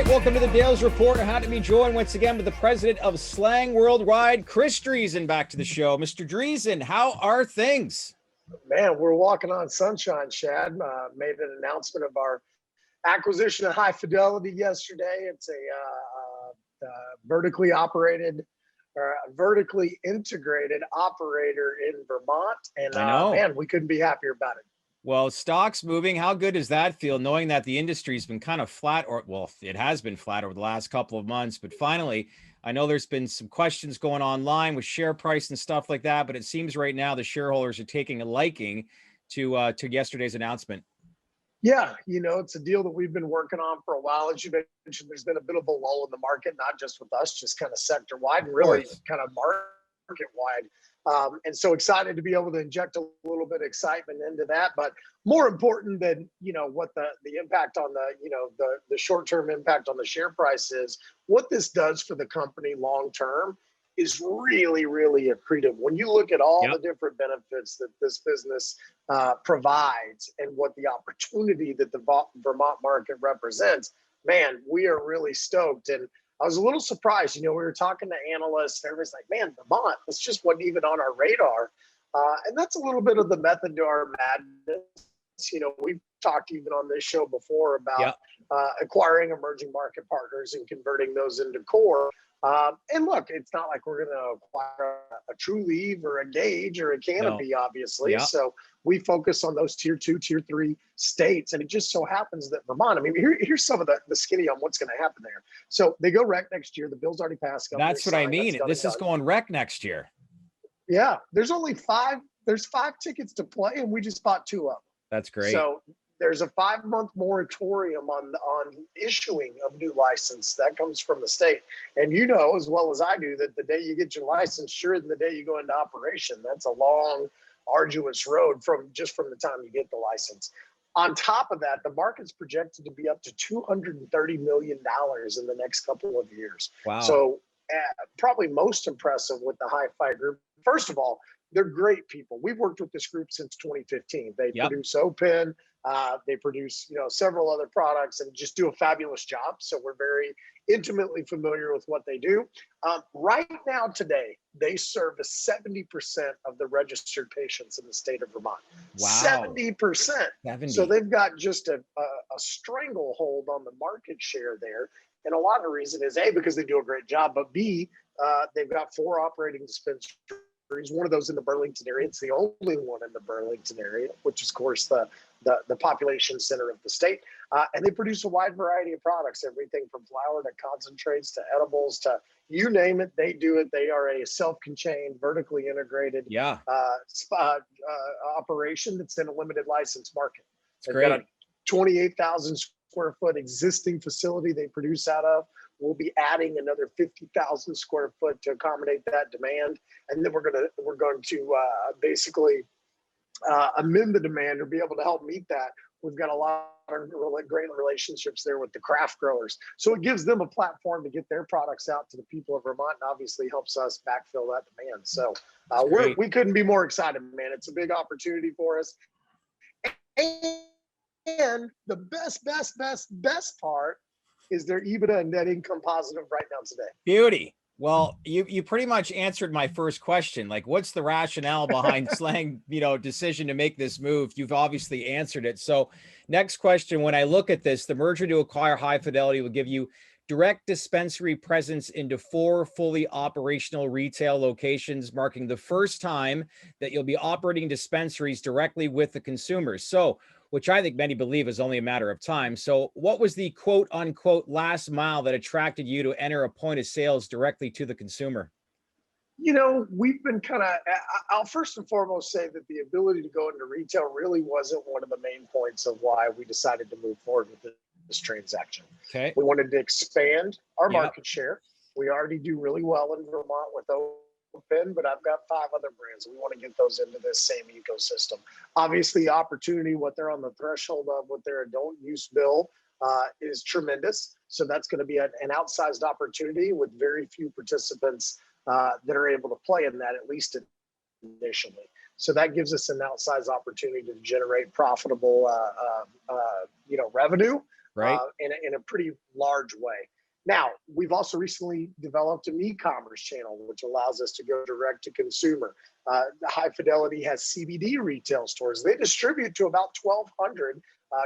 right, welcome to the Dales Report. I'm happy to be joined once again with the president of SLANG Worldwide, Chris Driessen, back to the show. Mr. Driessen, how are things? Man, we're walking on sunshine, Shad. Made an announcement of our acquisition of High Fidelity yesterday. It's a vertically operated or vertically integrated operator in Vermont. And man, we couldn't be happier about it. Well, stocks moving. How good does that feel, knowing that the industry's been kind of flat, or well, it has been flat over the last couple of months, but finally, I know there's been some questions going online with share price and stuff like that, but it seems right now the shareholders are taking a liking to yesterday's announcement. Yeah, you know, it's a deal that we've been working on for a while. As you mentioned, there's been a bit of a lull in the market, not just with us, just kind of sector wide and really kind of market wide. And so excited to be able to inject a little bit of excitement into that. But more important than, you know, what the impact on the short-term impact on the share price is, what this does for the company long-term is really, really accretive. When you look at all the different benefits that this business provides and what the opportunity that the Vermont market represents, man, we are really stoked. And I was a little surprised, you know, we were talking to analysts and everybody's like, man, Vermont, this just wasn't even on our radar. And that's a little bit of the method to our madness. You know, we've talked even on this show before about acquiring emerging market partners and converting those into core. And look, it's not like we're going to acquire a True Leave or a Gauge or a Canopy, obviously. So we focus on those tier 2, tier 3 states. And it just so happens that Vermont, I mean, here's some of the skinny on what's going to happen there. So they go rec next year. The bill's already passed. That's what I mean. This is going rec next year. Yeah. There's only 5 tickets to play, and we just bought 2 of them. That's great. So there's a 5-month moratorium on issuing of new license that comes from the state. And you know as well as I do that the day you get your license, sure than the day you go into operation. That's a long, arduous road from the time you get the license. On top of that, the market's projected to be up to $230 million in the next couple of years. Wow. So probably most impressive with the Hi-Fi group. First of all, they're great people. We've worked with this group since 2015. They produce Open. They produce, you know, several other products and just do a fabulous job. So we're very intimately familiar with what they do. Right now, today, they service 70% of the registered patients in the state of Vermont. Wow. 70%. 70. So they've got just a stranglehold on the market share there. And a lot of the reason is A, because they do a great job, but B, they've got 4 operating dispensaries. One of those in the Burlington area. It's the only one in the Burlington area, which is, of course, the population center of the state. And they produce a wide variety of products, everything from flour to concentrates to edibles to you name it, they do it. They are a self-contained, vertically integrated operation that's in a limited license market. They've got a 28,000 square foot existing facility they produce out of. We'll be adding another 50,000 square foot to accommodate that demand, and then we're going to basically amend the demand or be able to help meet that. We've got a lot of great relationships there with the craft growers, so it gives them a platform to get their products out to the people of Vermont, and obviously helps us backfill that demand. So we couldn't be more excited, man. It's a big opportunity for us, and the best part is their EBITDA and net income positive right now today. Beauty. Well, you pretty much answered my first question. Like, what's the rationale behind SLANG, decision to make this move? You've obviously answered it. So next question, when I look at this, the merger to acquire High Fidelity will give you direct dispensary presence into 4 fully operational retail locations, marking the first time that you'll be operating dispensaries directly with the consumers. So, which I think many believe is only a matter of time. So what was the quote unquote last mile that attracted you to enter a point of sales directly to the consumer? You know, we've been I'll first and foremost say that the ability to go into retail really wasn't one of the main points of why we decided to move forward with this transaction. Okay. We wanted to expand our market share. We already do really well in Vermont with Open, but I've got 5 other brands. We want to get those into this same ecosystem. Obviously, opportunity, what they're on the threshold of with their adult use bill is tremendous. So that's going to be an outsized opportunity with very few participants that are able to play in that, at least initially. So that gives us an outsized opportunity to generate profitable, revenue Right. in a pretty large way. Now, we've also recently developed an e-commerce channel, which allows us to go direct to consumer. High Fidelity has CBD retail stores. They distribute to about 1,200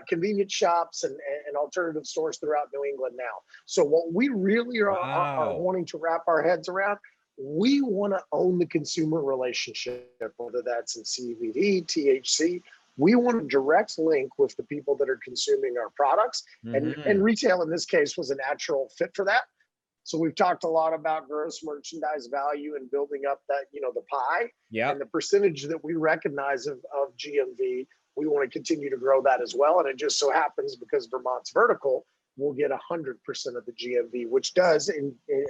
convenience shops and alternative stores throughout New England now. So what we really are Wow. wanting to wrap our heads around, we want to own the consumer relationship, whether that's in CBD, THC. We want a direct link with the people that are consuming our products. And retail in this case was a natural fit for that. So we've talked a lot about gross merchandise value and building up that, the pie. Yeah. And the percentage that we recognize of GMV, we want to continue to grow that as well. And it just so happens because Vermont's vertical, we'll get 100% of the GMV, which does,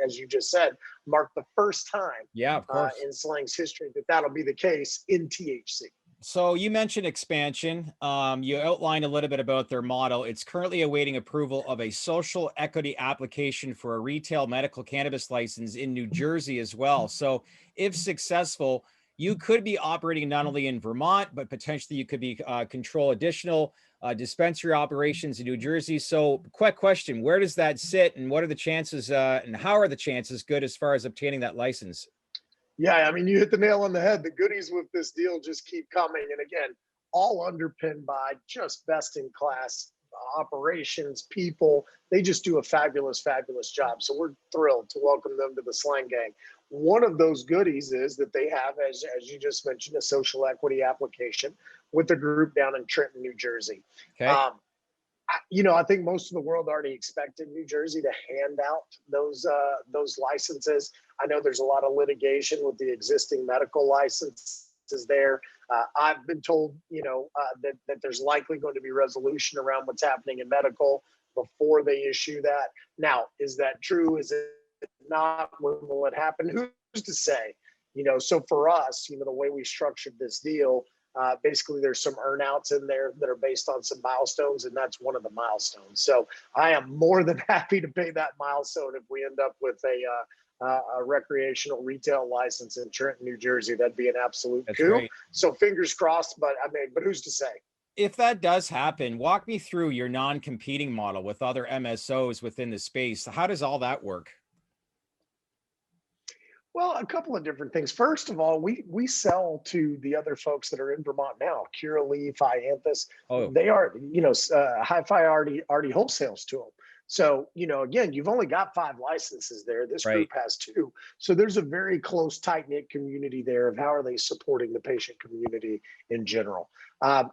as you just said, mark the first time Yeah, of course. in SLANG's history that'll be the case in THC. So you mentioned expansion. You outlined a little bit about their model. It's currently awaiting approval of a social equity application for a retail medical cannabis license in New Jersey as well. So if successful, you could be operating not only in Vermont, but potentially you could be control additional dispensary operations in New Jersey. So quick question, where does that sit and what are the chances and how are the chances good as far as obtaining that license? Yeah, I mean, you hit the nail on the head. The goodies with this deal just keep coming. And again, all underpinned by just best in class operations, people. They just do a fabulous, fabulous job. So we're thrilled to welcome them to the SLANG gang. One of those goodies is that they have, as you just mentioned, a social equity application with a group down in Trenton, New Jersey. Okay. I think most of the world already expected New Jersey to hand out those licenses. I know there's a lot of litigation with the existing medical licenses there. I've been told, that there's likely going to be resolution around what's happening in medical before they issue that. Now, is that true? Is it not? When will it happen? Who's to say? So for us, the way we structured this deal, basically there's some earnouts in there that are based on some milestones, and that's one of the milestones. So I am more than happy to pay that milestone if we end up with a recreational retail license in Trenton, New Jersey. That'd be an absolute coup. Great. So fingers crossed, but who's to say? If that does happen, walk me through your non-competing model with other MSOs within the space. How does all that work? Well, a couple of different things. First of all, we sell to the other folks that are in Vermont now. Curaleaf, Ianthus, they are, Hi-Fi already wholesales to them. So, again, you've only got 5 licenses there. This group has 2. So there's a very close, tight-knit community there of how are they supporting the patient community in general.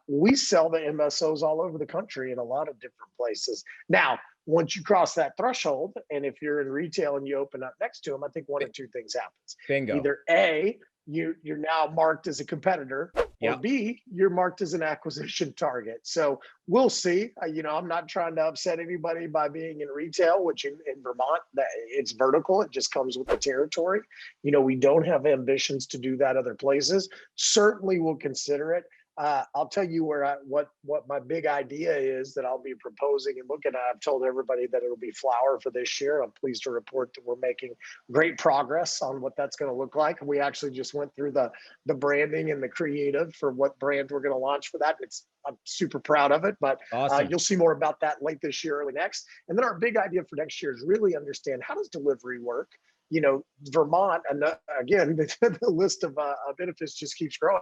We sell the MSOs all over the country in a lot of different places. Now, once you cross that threshold, and if you're in retail and you open up next to them, I think one of 2 things happens. Bingo. Either A, you're now marked as a competitor, or B, you're marked as an acquisition target. So we'll see. I'm not trying to upset anybody by being in retail, which in Vermont, it's vertical. It just comes with the territory. We don't have ambitions to do that other places. Certainly we'll consider it. I'll tell you what my big idea is that I'll be proposing and looking at. I've told everybody that it'll be flower for this year. I'm pleased to report that we're making great progress on what that's going to look like. We actually just went through the branding and the creative for what brand we're going to launch for that. I'm super proud of it, but awesome. You'll see more about that late this year, early next. And then our big idea for next year is really understand, how does delivery work? Vermont, and again, the list of benefits just keeps growing.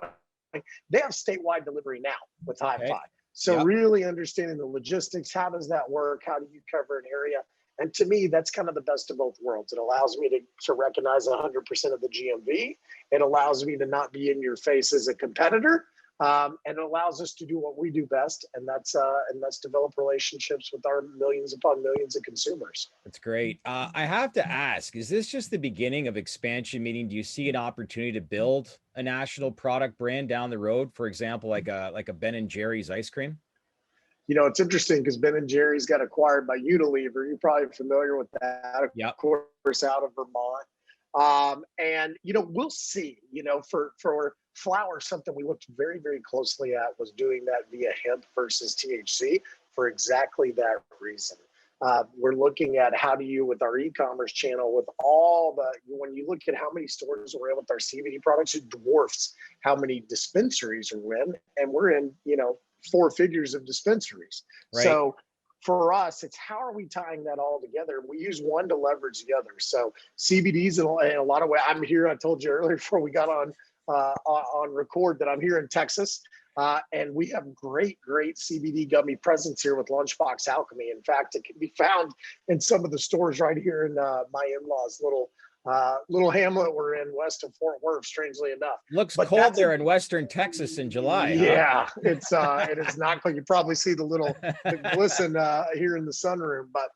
They have statewide delivery now with Hi-Fi. So really understanding the logistics, how does that work? How do you cover an area? And to me, that's kind of the best of both worlds. It allows me to recognize 100% of the GMV. It allows me to not be in your face as a competitor. And it allows us to do what we do best, and that's develop relationships with our millions upon millions of consumers. That's great. I have to ask, is this just the beginning of expansion? Meaning, do you see an opportunity to build a national product brand down the road? For example, like a Ben & Jerry's ice cream? It's interesting because Ben & Jerry's got acquired by Unilever. You're probably familiar with that, of course, out of Vermont. And we'll see. For flower, something we looked very, very closely at was doing that via hemp versus THC for exactly that reason. We're looking at how do you, with our e-commerce channel, with when you look at how many stores we're in with our CBD products, it dwarfs how many dispensaries are in, and we're in 4 figures of dispensaries. So for us, it's how are we tying that all together? We use one to leverage the other. So CBDs in a lot of ways. I'm here. I told you earlier before we got on record that I'm here in Texas, and we have great CBD gummy presence here with Lunchbox Alchemy. In fact, it can be found in some of the stores right here in my in-laws' little hamlet we're in west of Fort Worth, strangely enough. Looks cold there in Western Texas in July. Yeah, huh? It is not cold. You probably see the glisten here in the sunroom. But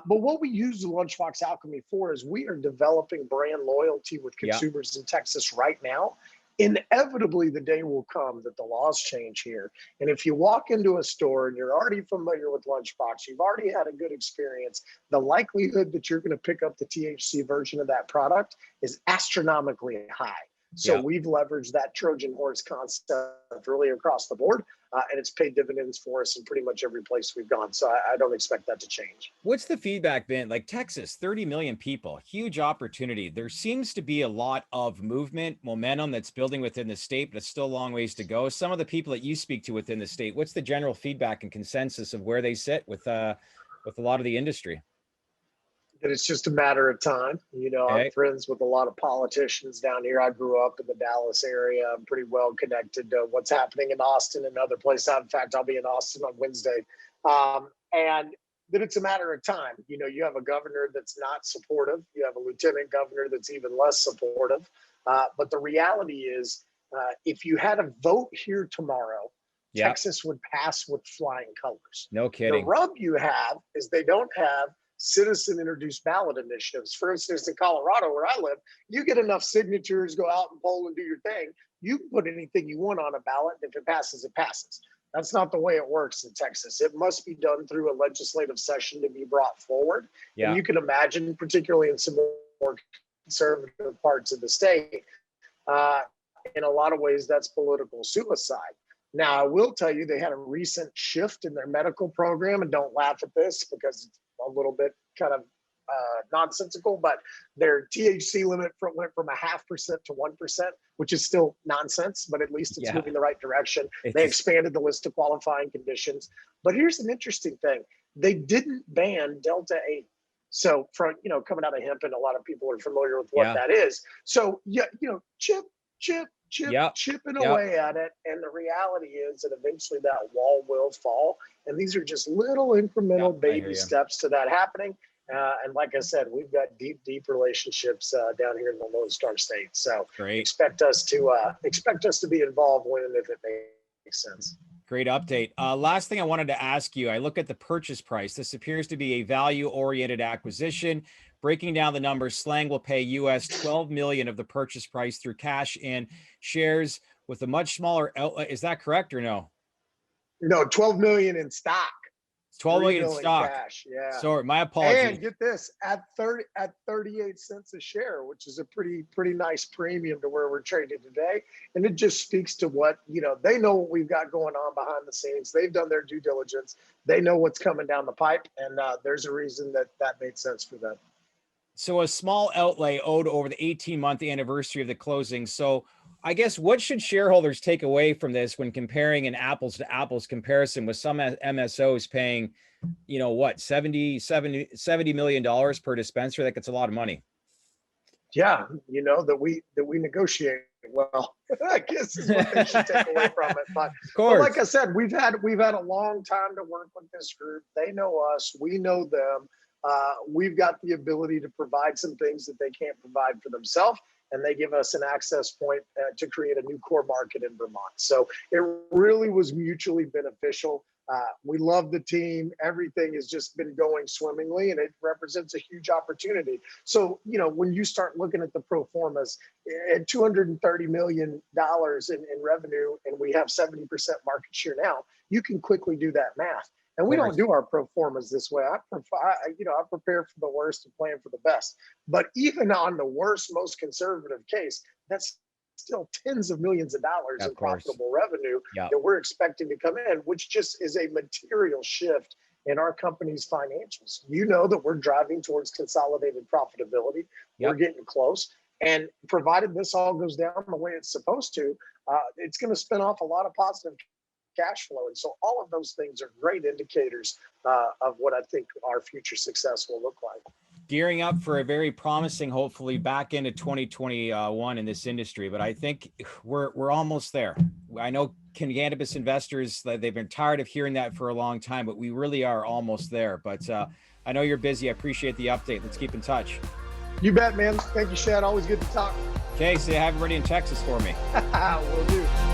what we use the Lunchbox Alchemy for is we are developing brand loyalty with consumers in Texas right now. Inevitably, the day will come that the laws change here. And if you walk into a store and you're already familiar with Lunchbox, you've already had a good experience, the likelihood that you're going to pick up the THC version of that product is astronomically high. So we've leveraged that Trojan horse concept really across the board, and it's paid dividends for us in pretty much every place we've gone. So I don't expect that to change. What's the feedback been? Like Texas, 30 million people, huge opportunity. There seems to be a lot of movement, momentum that's building within the state, but it's still a long ways to go. Some of the people that you speak to within the state, what's the general feedback and consensus of where they sit with a lot of the industry? That it's just a matter of time. You know, I'm friends with a lot of politicians down here. I grew up in the Dallas area. I'm pretty well connected to what's happening in Austin and other places. In fact, I'll be in Austin on Wednesday. And that it's a matter of time. You know, you have a governor that's not supportive. You have a lieutenant governor that's even less supportive. But the reality is, if you had a vote here tomorrow, Texas would pass with flying colors. No kidding. The rub you have is they don't have citizen introduced ballot initiatives. For instance, in Colorado, where I live, you get enough signatures, go out and poll and do your thing. You can put anything you want on a ballot, and if it passes, it passes. That's not the way it works in Texas. It must be done through a legislative session to be brought forward. And you can imagine, particularly in some more conservative parts of the state, in a lot of ways, that's political suicide. Now, I will tell you, they had a recent shift in their medical program, and don't laugh at this because it's a little bit kind of nonsensical, but their THC limit went from 0.5% to 1%, which is still nonsense, but at least it's moving the right direction. They expanded the list of qualifying conditions. But here's an interesting thing. They didn't ban Delta 8. So from, you know, coming out of hemp, and a lot of people are familiar with what that is. So, chipping away at it. And the reality is that eventually that wall will fall. And these are just little incremental baby steps to that happening. And like I said, we've got deep relationships down here in the Lone Star State. So expect us to be involved when and if it makes sense. Great update. Last thing I wanted to ask you, I look at the purchase price. This appears to be a value-oriented acquisition. Breaking down the numbers, SLANG will pay US $12 million of the purchase price through cash and shares with a much smaller outlay. Is that correct or no? No, 12 million in stock. 12 million in stock. Cash, yeah. Sorry, my apologies. And get this, at 38 cents a share, which is a pretty nice premium to where we're trading today. And it just speaks to what, you know, they know what we've got going on behind the scenes. They've done their due diligence. They know what's coming down the pipe, and there's a reason that made sense for them. So a small outlay owed over the 18-month anniversary of the closing. So I guess what should shareholders take away from this when comparing an apples to apples comparison with some MSOs paying, you know, what, $70 million per dispenser? Like, it's a lot of money. Yeah, you know, that we negotiate well. I guess is what they should take away from it. But like I said, we've had a long time to work with this group. They know us, we know them. We've got the ability to provide some things that they can't provide for themselves, and they give us an access point to create a new core market in Vermont. So it really was mutually beneficial. We love the team. Everything has just been going swimmingly, and it represents a huge opportunity. So, you know, when you start looking at the pro formas at $230 million in revenue, and we have 70% market share now, you can quickly do that math. And we don't do our pro formas this way. I prepare for the worst and plan for the best. But even on the worst, most conservative case, that's still tens of millions of dollars in profitable revenue that we're expecting to come in, which just is a material shift in our company's financials. You know that we're driving towards consolidated profitability. We're getting close. And provided this all goes down the way it's supposed to, it's going to spin off a lot of positive cash flow. And so all of those things are great indicators of what I think our future success will look like. Gearing up for a very promising, hopefully back into 2021 in this industry, but I think we're almost there. I know cannabis investors, they've been tired of hearing that for a long time, but we really are almost there. But I know you're busy. I appreciate the update. Let's keep in touch. You bet, man. Thank you, Shad. Always good to talk. Okay, say hi everybody in Texas for me. Will do.